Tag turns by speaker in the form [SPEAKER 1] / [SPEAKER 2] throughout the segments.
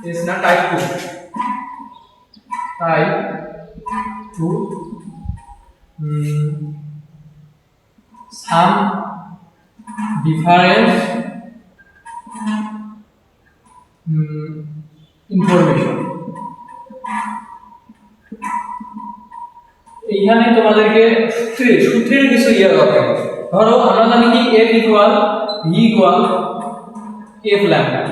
[SPEAKER 1] is not type 2. Type 2 some difference information. এইখানে তোমাদেরকে সূত্রের কিছু ইয়ে দরকার। ধরো আমরা জানি কি f equal v equal f lambda,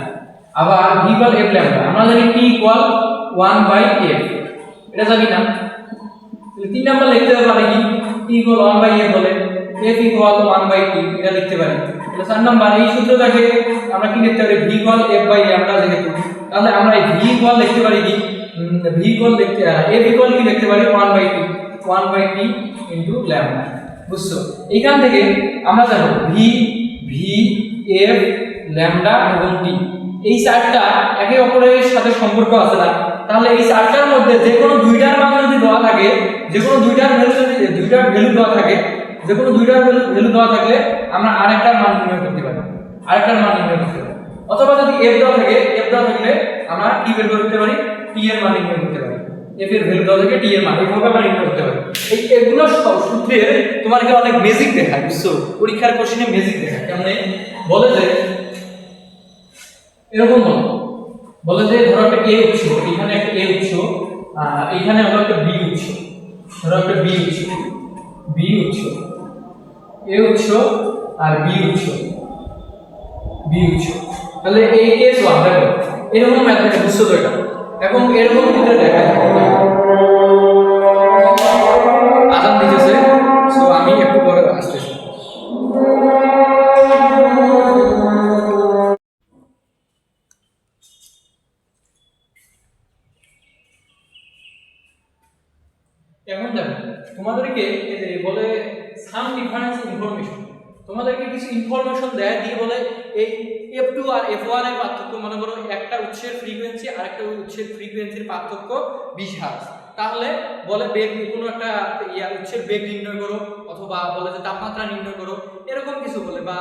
[SPEAKER 1] আবার v ইকুয়াল f ল্যাম্ডা আমরা জানি t ইকুয়াল 1/f, এটা জানি না। তাহলে 3 নাম্বার লিখতে পারি কি t ইকুয়াল 1/f হলে f ইকুয়াল 1/t, এটা লিখতে পারি। তাহলে 4 নাম্বার এই সূত্রটাকে আমরা কি লিখতে পারি v ইকুয়াল f/ল্যাম্ডা যেহেতু, তাহলে আমরা এই v ইকুয়াল লিখতে পারি কি v ইকুয়াল লিখতে f ইকুয়াল কি লিখতে পারি 1/t ইনটু ল্যাম্ডা। বুঝছো? এইখান থেকে আমরা জানো v f ল্যাম্ডা এবং t এই চারটা একে অপরের সাথে সম্পর্ক আছে না? তাহলে এই চারটার মধ্যে যে কোনো দুইটার মান যদি দেওয়া থাকে, যে কোনো দুইটার ভ্যালু যদি দুইটার ভ্যালু দেওয়া থাকে, যে কোনো দুইটার ভ্যালু দেওয়া থাকলে আমরা আরেকটার মান নির্ণয় করতে পারি, অথবা যদি f দেওয়া থাকে, f দেওয়া থাকলে আমরা t বের করতে পারি, t এর মান নির্ণয় করতে পারি। f এর ভ্যালু দেওয়া থাকে, t এর মান এইভাবে আমরা নির্ণয় করতে পারি। এগুলো সূত্রের তোমাকে অনেক ম্যাজিক দেখায়। বুঝছো? পরীক্ষার কোশ্চেনে ম্যাজিক দেখায়। কেমন বলে যে এরকম বলে যে ধরো একটা a উৎস, এখানে একটা a উৎস, এখানে হলো একটা b উৎস, ধরো একটা b উৎস, a উৎস আর b উৎস, তাহলে এই কেস 1 দেখো এরকম ম্যাথড। বুঝছো তো? এটা এবং এরকম ভিতরে দেখা যায় আজান দিতেছে, সো আমি একটু পরে আসতেছি। এখন দেখো তোমাদেরকে বলে সাম ডিফারেন্স ইনফরমেশন, তোমাদেরকে কিছু ইনফরমেশন দেয় দিয়ে বলে এই f2 আর f1 এর পার্থক্য, মনে করো একটা উৎসের ফ্রিকোয়েন্সি আর একটা উৎসের ফ্রিকোয়েন্সির পার্থক্য 20 হার্টজ, তাহলে বলে বেগ কোনো একটা উৎসের বেগ নির্ণয় করো, অথবা বলে যে তাপমাত্রা নির্ণয় করো, এরকম কিছু বলে, বা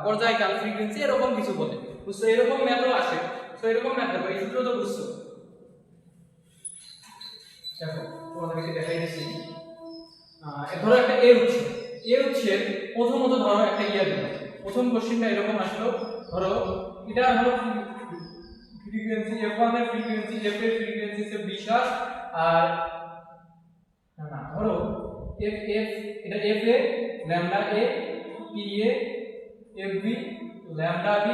[SPEAKER 1] পর্যায়কাল ফ্রিকোয়েন্সি এরকম কিছু বলে। বুঝছো? এরকম ম্যাথও আসে। তো এরকম ম্যাথ দেখো, এই সূত্র তো বুঝছো। দেখো তোমাদেরকে দেখাই দিচ্ছি। ধরো একটা উৎসের প্রথমত ধরো একটা দিল, প্রথম কোশ্চেনটা এরকম আসলো, ধরো এটা হলো ফ্রিকোয়েন্সি f1 এর ফ্রিকোয়েন্সি, f এর ফ্রিকোয়েন্সি হচ্ছে 20 হার্টজ, আর না ধরো f এটা f a lambda a t a f b lambda b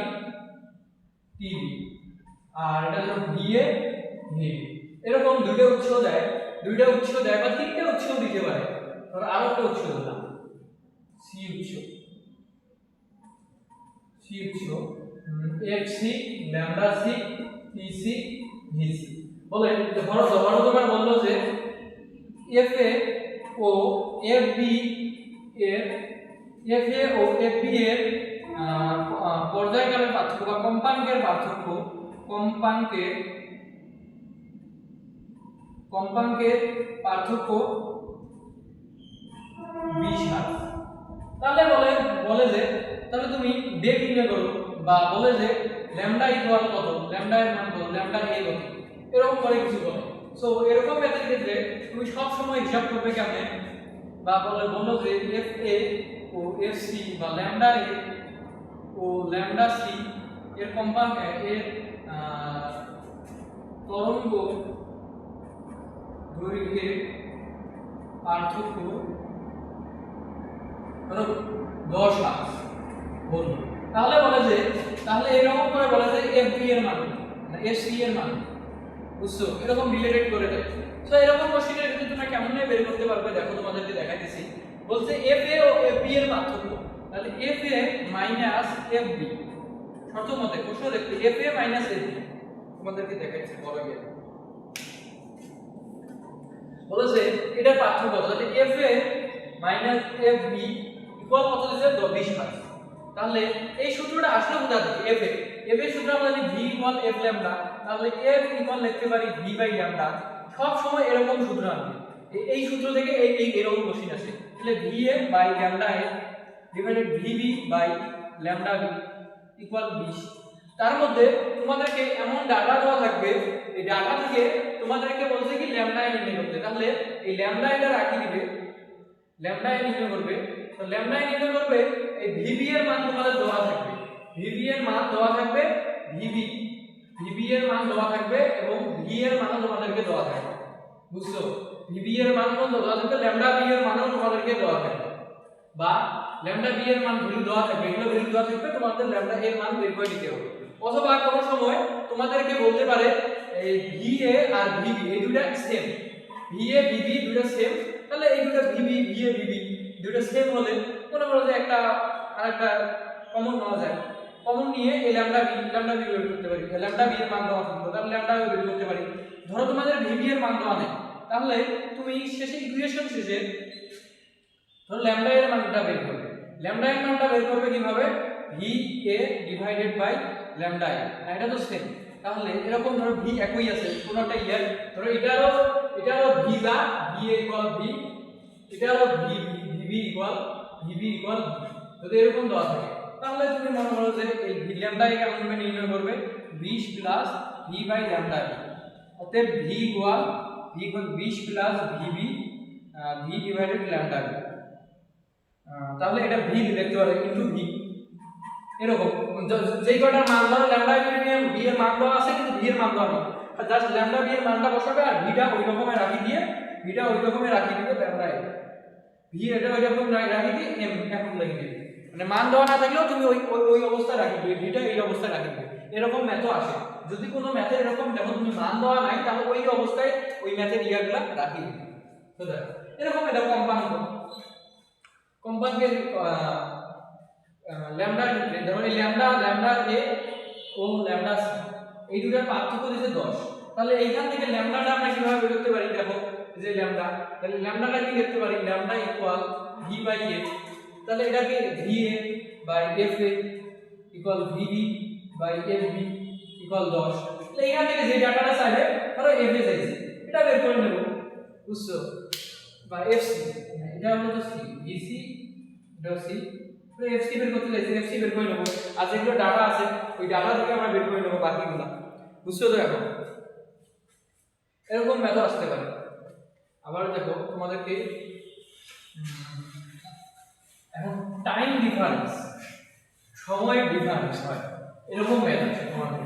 [SPEAKER 1] t b, আর এটা হলো v a v b। এরকম দুটো উৎস দেয় বা তিনটে উৎস দিতে পারে। ধরো আরো একটা উৎস দিলাম c উৎস fc lambda c tc vc। বলে ধরো তোমার বললো যে fa ও fb এর পর্যায়কালের পার্থক্য বা কম্পাঙ্কের পার্থক্য, কম্পাঙ্কের পার্থক্য 20 হার্টজ। তাহলে বলে যে তাহলে তুমি বেগ নির্ণয় করো, বা বলে যে ল্যাম্ডা ইকুয়াল কত, ল্যাম্ডা এর মান কত, ল্যাম্ডা এ কত, এরকম করে কিছু বলে। সো এরকম ম্যাথের ক্ষেত্রে তুমি সব সময় হিসাব করবে কেমনে, বা বললো যে fa ও fc বা ল্যাম্ডা এ ও ল্যাম্ডা সি এর কম্পাঙ্ক এর তরঙ্গ দৈর্ঘ্যের পার্থক্য ধরো 10 হার্টজ বললো। তাহলে বলে যে এরকম করে বলে যে fb এর মান না fc এর মান। বুঝছো? এরকম রিলেটেড করে দেয়। সো এরকম কোশ্চেনের ক্ষেত্রে তোমরা কেমনে বের করতে পারবে দেখো, তোমাদেরকে দেখাইতেছি। বলছে fa ও fb এর পার্থক্য, তাহলে fa মাইনাস fb, শর্ত মতে প্রশ্ন দেখতে fa মাইনাস fb তোমাদেরকে দেখাইছি বড় গিয়ে। বলেছে এটা পার্থক্য, তাহলে fa মাইনাস fb ইকুয়াল কত দিছে 20 হার্টজ। তাহলে এই সূত্রটা আসলে কোথা থেকে? f এর সূত্র আমরা জানি v ইকুয়াল f ল্যাম্ডা, তাহলে f ইকুয়াল লিখতে পারি v বাই ল্যাম্ডা। সব সময় এরকম সূত্র আনবে, এই সূত্র থেকে এই এরকম কোশ্চেন আসে। তাহলে va by lambda a divided vb by lambda b equal 20। তার মধ্যে তোমাদেরকে এমন ডাটা দেওয়া থাকবে, এই ডাটা থেকে তোমাদেরকে বলছে কি ল্যামডা এ নির্ণয় করতে। তাহলে এই ল্যামডা এটা রাখি দিবে, ল্যামডা এ নির্ণয় করবে। তো ল্যামডা এ নির্ণয় করবে, এই ভিবি এর মান তোমাদের দেওয়া থাকবে, ভিবি এর মান দেওয়া থাকবে, ভিবি ভিবি এর মান দেওয়া থাকবে এবং ভি এর মানও তোমাদেরকে দেওয়া থাকবে। বুঝছো? ভিবি এর মান দেওয়া থাকবে, ল্যামডা বি এর মানও তোমাদেরকে দেওয়া থাকবে, বা ল্যামডা বি এর মান ভ্যালু দেওয়া থাকবে, এগুলো ভ্যালু দেওয়া থাকবে, তোমাদের ল্যামডা এর মান বের করে নিতে হবে। অথবা কোনো সময় তোমাদেরকে বলতে পারে এই ভি এ আর ভিবি এই দুটো সেম, ভি এ ভিবি দুটো সেম, তাহলে এই দুটো ভিবি ভি এ ভিবি দুটো সেম হলে মনে করো যে একটা আরেকটা কমন নেওয়া যায়, কমন নিয়ে এই ল্যামডা বি বের করতে পারি, ল্যামডা বি এর মান দেওয়া থাকবে, তাহলে ল্যামডা বি বের করতে পারি। ধরো তোমাদের ভিবি এর মান দেওয়া নেই, তাহলে তুমি শেষে ইকুয়েশন শেষে ধরো ল্যামডা এর মানটা বের করবে, ল্যামডা এর মানটা বের করবে কিভাবে, V A divided by lambda A, এটা তো সেম। তাহলে এরকম ধরো ভি একই আছে, কোনটা ইয়ার, ধরো এটারও ভি যা ভি ইকুয়াল ভি, এটারও ভি ভিবি ইকুয়াল যদি এরকম দেওয়া থাকে, তাহলে তুমি মনে করো যে এই ভি ল্যামডা এ কেমন ভাবে নির্ণয় করবে, 20 plus V by lambda A, অতএব V equal 20 plus VB V divided lambda A. তাহলে এটা ভি লিখতে পারে ইনটু ভি, এরকম যেই কয়টার মান ধরো ল্যামডা বি এর মান দেওয়া আছে কিন্তু ভি এর মান দেওয়া নেই, জাস্ট ল্যামডা বি এর মানটা বসাবে আর ভিটা ওই রকমই রাখি দিয়ে, ভিটা ওই রকমই রাখি দিবে ল্যামডা এ, ভি এটা ওই রকম রাখি দিয়ে এম এখন লিখে দিবে, মানে মান দেওয়া না থাকলেও তুমি ওই ওই অবস্থায় রাখি দিবে, ভিটা এই অবস্থায় রাখি দিবে। এরকম ম্যাথও আসে, যদি কোনো ম্যাথে এরকম দেখো তুমি মান দেওয়া নাই তাহলে ওই অবস্থায় ওই ম্যাথের ইয়াগুলা রাখি দিবে। তো দেখো এরকম এটা কম্পাঙ্কের ল্যামডার ক্ষেত্রে ধরো এই ল্যামডা এ ও ল্যামডা সি এই দুটোর পার্থক্য দিয়েছে 10, তাহলে এইখান থেকে ল্যামডাটা আমরা কিভাবে বের করতে পারি, দেখো যে ল্যামডা, তাহলে ল্যামডাটা কি লিখতে পারি, lambda equal V by A, তাহলে এটাকে V A by F A equal V B by F B equal 10। তাহলে এখান থেকে যে ডাটাটা চাইবে ধরো এফ এ চাইছে, এটা বের করে নেব, বুঝছো, বা এফ সি, এটা হলো তো সি, ভিসি এটা সি, তো এফসি বের করতে চাইছি, এফসি বের করে নেব, আর যেগুলো ডাটা আছে ওই ডাটা থেকে আমরা বের করে নেব বাকিগুলো, বুঝছো তো? এখন এরকম মেথড আসতে পারে। আবার দেখো তোমাদেরকে এখন টাইম ডিফারেন্স, সময় ডিফারেন্স হয়, এরকম মেথড আছে তোমাদের।